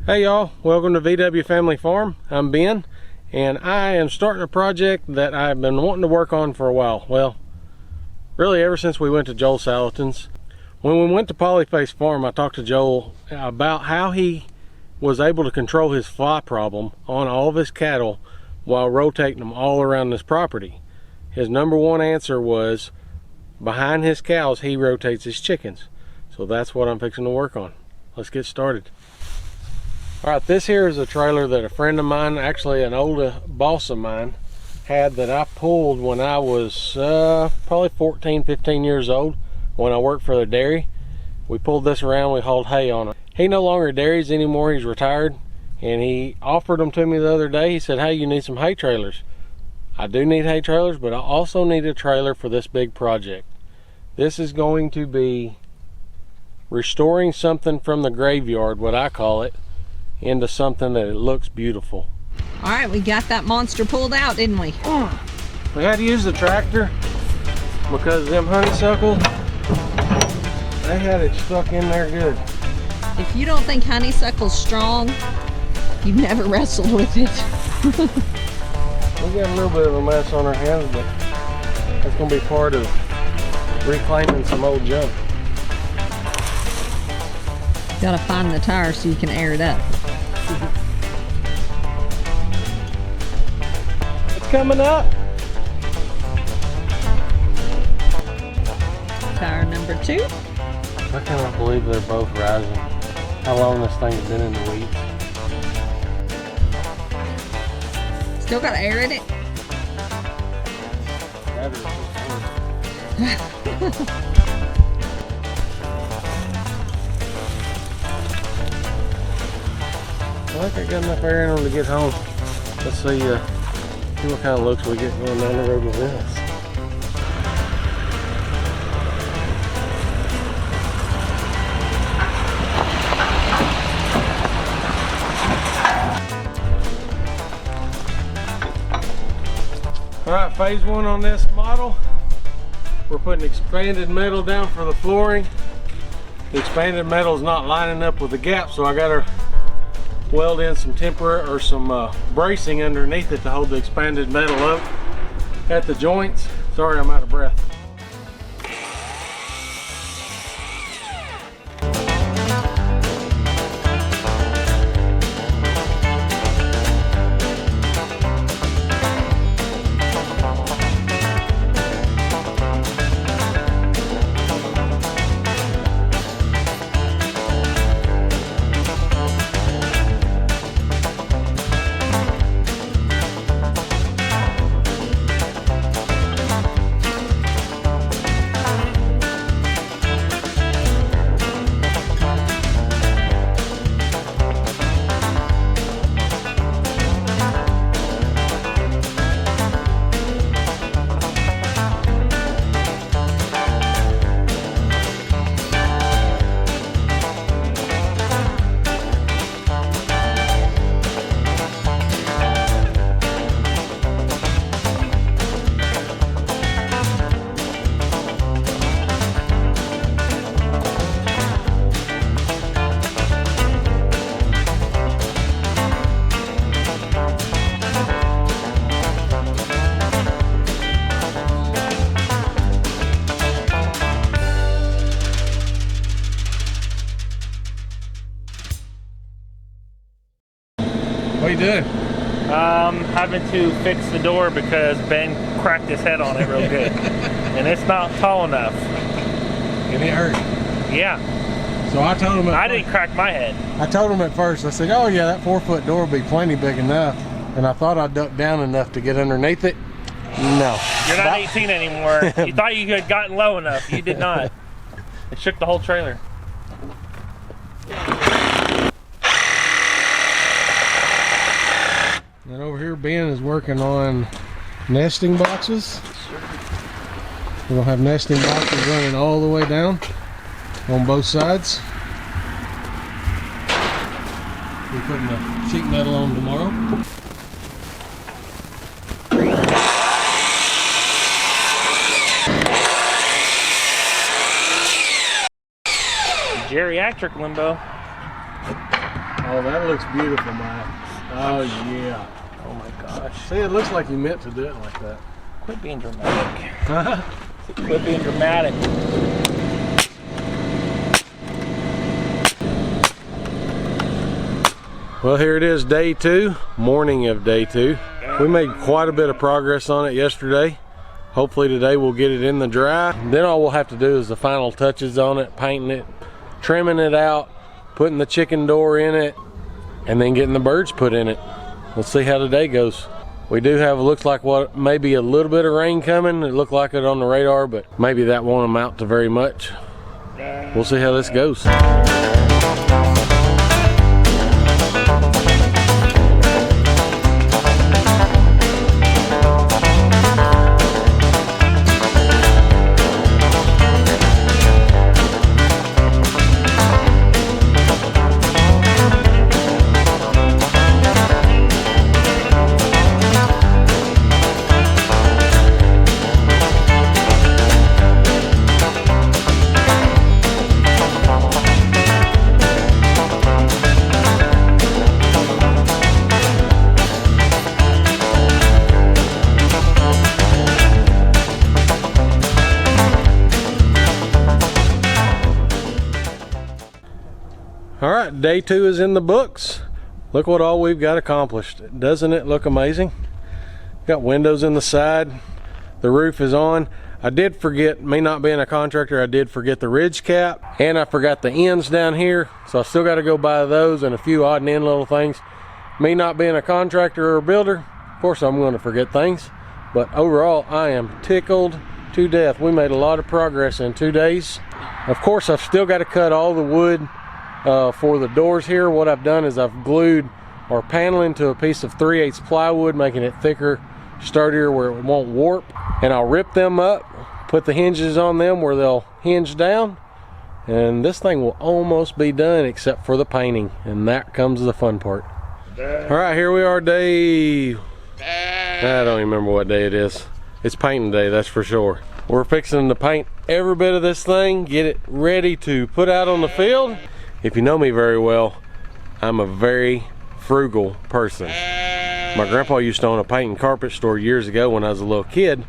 Hey y'all, welcome to VW Family Farm. I'm Ben, and I am starting a project that I've been wanting to work on for a while. Well, really ever since we went to Joel Salatin's. When we went to Polyface Farm, I talked to Joel about how he was able to control his fly problem on all of his cattle while rotating them all around this property. His number one answer was, behind his cows, he rotates his chickens. So that's what I'm fixing to work on. Let's get started. All right, this here is a trailer that a friend of mine, actually an older boss of mine, had that I pulled when I was probably 14, 15 years old when I worked for the dairy. We pulled this around, we hauled hay on it. He no longer dairies anymore, he's retired, and he offered them to me the other day. He said, hey, you need some hay trailers. I do need hay trailers, but I also need a trailer for this big project. This is going to be restoring something from the graveyard, what I call it, into something that it looks beautiful. All right, we got that monster pulled out, didn't we? We had to use the tractor because them honeysuckle, they had it stuck in there good. If you don't think honeysuckle's strong, you've never wrestled with it. We got a little bit of a mess on our hands, but that's gonna be part of reclaiming some old junk. Gotta find the tire so you can air it up. It's coming up. Tire number 2. I cannot believe they're both rising. How long this thing's been in the weeds. Still got air in it? That is just I think I got enough air in them to get home. Let's see what kind of looks we get going down the road with this. Alright, phase 1 on this model. We're putting expanded metal down for the flooring. The expanded metal is not lining up with the gap, so I got to weld in some temporary or some bracing underneath it to hold the expanded metal up at the joints. Sorry, I'm out of breath. What are you doing? Having to fix the door because Ben cracked his head on it real good. And it's not tall enough. And it hurt. Yeah. So I told him I didn't crack my head. I told him at first, I said, oh yeah, that 4-foot door will be plenty big enough. And I thought I'd duck down enough to get underneath it. No. You're not 18 anymore. You thought you had gotten low enough. You did not. It shook the whole trailer. And over here, Ben is working on nesting boxes. We're gonna have nesting boxes running all the way down on both sides. We're putting the sheet metal on tomorrow. Geriatric limbo. Oh, that looks beautiful, man. Oh, yeah. Oh my gosh. See, it looks like you meant to do it like that. Quit being dramatic. Quit being dramatic. Well, here it is, day 2, morning of day 2. We made quite a bit of progress on it yesterday. Hopefully today we'll get it in the dry. Then all we'll have to do is the final touches on it, painting it, trimming it out, putting the chicken door in it, and then getting the birds put in it. We'll see how today goes. We do have, looks like what, maybe a little bit of rain coming. It looked like it on the radar, but maybe that won't amount to very much. We'll see how this goes. All right, day 2 is in the books. Look what all we've got accomplished. Doesn't it look amazing? Got windows in the side. The roof is on. I did forget, me not being a contractor, I did forget the ridge cap, and I forgot the ends down here. So I still got to go buy those and a few odd and end little things. Me not being a contractor or a builder, of course I'm going to forget things. But overall, I am tickled to death. We made a lot of progress in 2 days. Of course, I've still got to cut all the wood for the doors here. What I've done is I've glued our paneling to a piece of 3/8 plywood, making it thicker, sturdier, where it won't warp. And I'll rip them up, put the hinges on them where they'll hinge down, and this thing will almost be done except for the painting, and that comes the fun part. All right, here we are, day, I don't even remember what day it is. It's painting day, that's for sure. We're fixing to paint every bit of this thing, get it ready to put out on the field. If you know me very well, I'm a very frugal person. My grandpa used to own a paint and carpet store years ago when I was a little kid,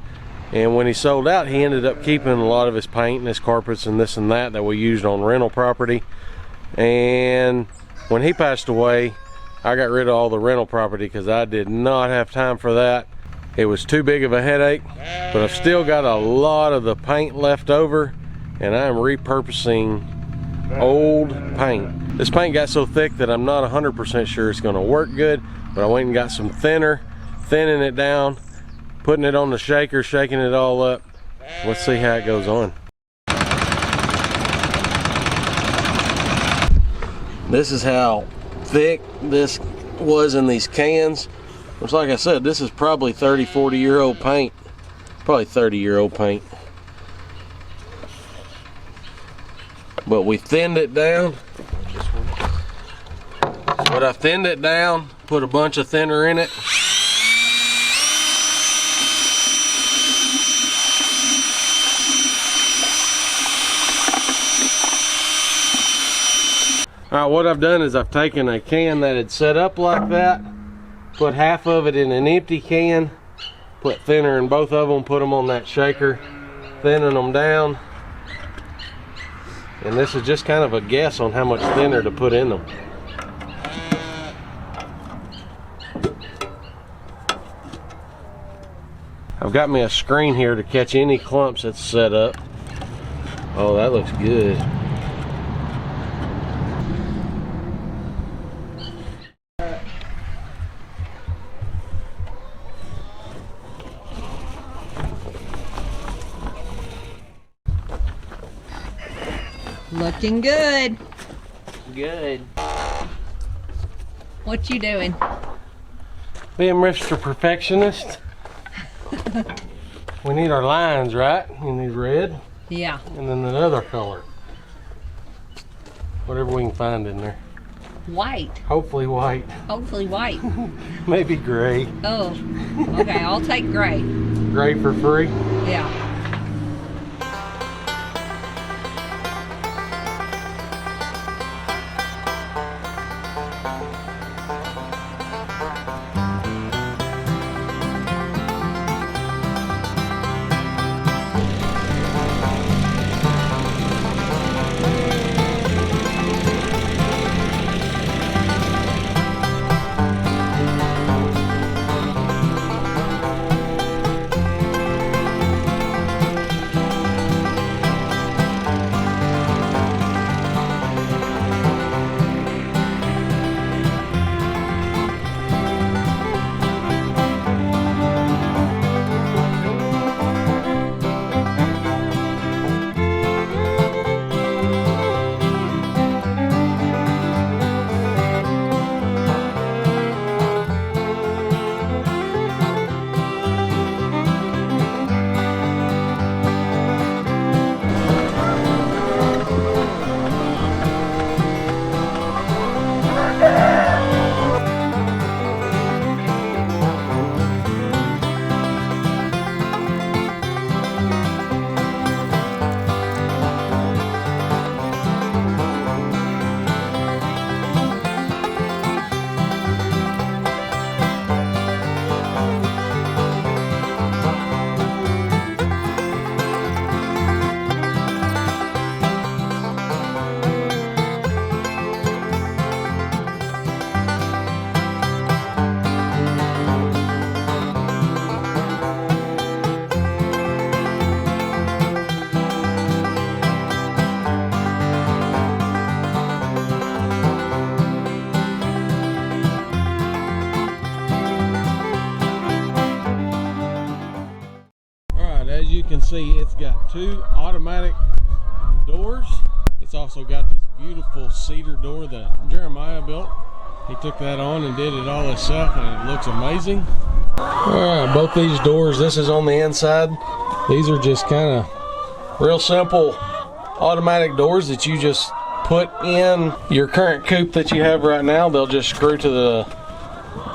and when he sold out, he ended up keeping a lot of his paint and his carpets and this and that we used on rental property. And when he passed away, I got rid of all the rental property because I did not have time for that. It was too big of a headache, but I've still got a lot of the paint left over, and I'm repurposing old paint. This paint got so thick that I'm not 100% sure it's going to work good, but I went and got some thinner, thinning it down, putting it on the shaker, shaking it all up. Let's see how it goes on. This is how thick this was in these cans. Which, like I said, this is probably 30, 40-year-old paint. Probably 30-year-old paint. But we thinned it down. But I thinned it down, put a bunch of thinner in it. All right, what I've done is I've taken a can that had set up like that, put half of it in an empty can, put thinner in both of them, put them on that shaker, thinning them down. And this is just kind of a guess on how much thinner to put in them. I've got me a screen here to catch any clumps that's set up. Oh, that looks good. Looking good. Good. What you doing? Being Mr. Perfectionist. We need our lines, right? You need red. Yeah. And then another color. Whatever we can find in there. White. Hopefully white. Hopefully white. Maybe gray. Oh, okay, I'll take gray. Gray for free? Yeah. see, it's got 2 automatic doors. It's also got this beautiful cedar door that Jeremiah built. He took that on and did it all himself, and it looks amazing. Alright, both these doors, this is on the inside. These are just kind of real simple automatic doors that you just put in your current coop that you have right now. They'll just screw to the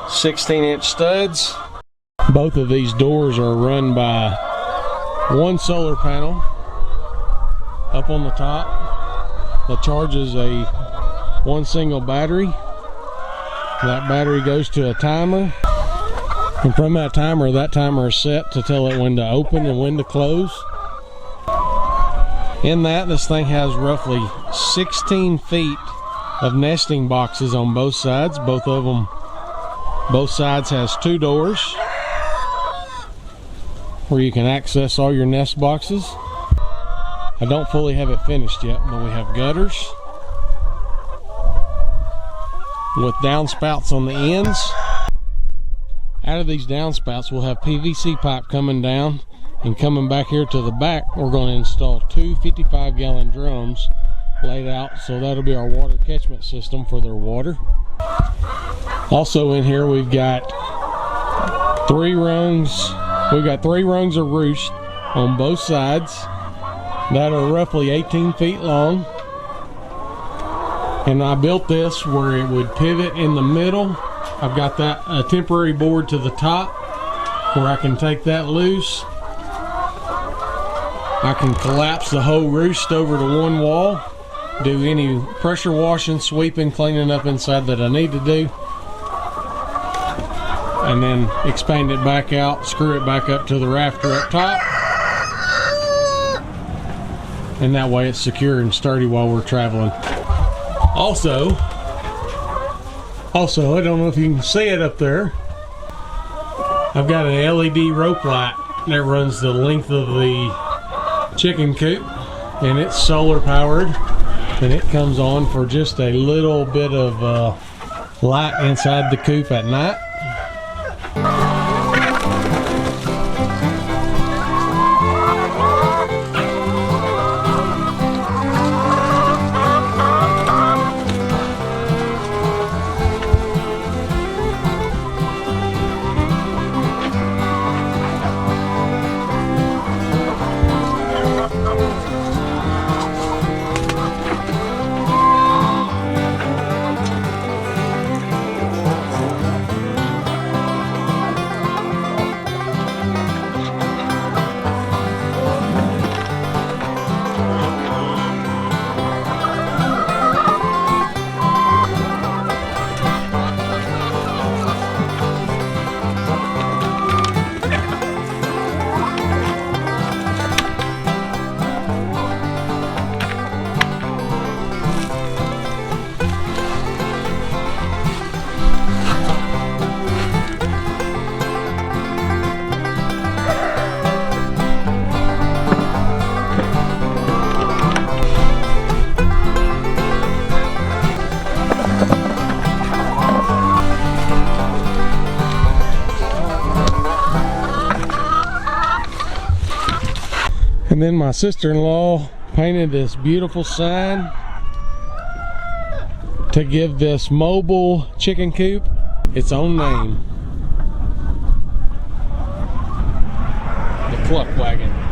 16-inch studs. Both of these doors are run by one solar panel up on the top that charges one single battery. That battery goes to a timer, and from that timer is set to tell it when to open and when to close. In that, this thing has roughly 16 feet of nesting boxes on both sides. Both sides has 2 doors where you can access all your nest boxes. I don't fully have it finished yet, but we have gutters with downspouts on the ends. Out of these downspouts, we'll have PVC pipe coming down, and coming back here to the back, we're going to install 2 55-gallon drums laid out, so that'll be our water catchment system for their water. Also in here, we've got 3 rungs. We've got 3 rungs of Roost on both sides that are roughly 18 feet long. And I built this where it would pivot in the middle. I've got a temporary board to the top where I can take that loose. I can collapse the whole Roost over to one wall, do any pressure washing, sweeping, cleaning up inside that I need to do, and then expand it back out, screw it back up to the rafter up top, and that way it's secure and sturdy while we're traveling. Also, I don't know if you can see it up there, I've got an LED rope light that runs the length of the chicken coop, and it's solar powered, and it comes on for just a little bit of light inside the coop at night. And then my sister-in-law painted this beautiful sign to give this mobile chicken coop its own name. The Cluck Wagon.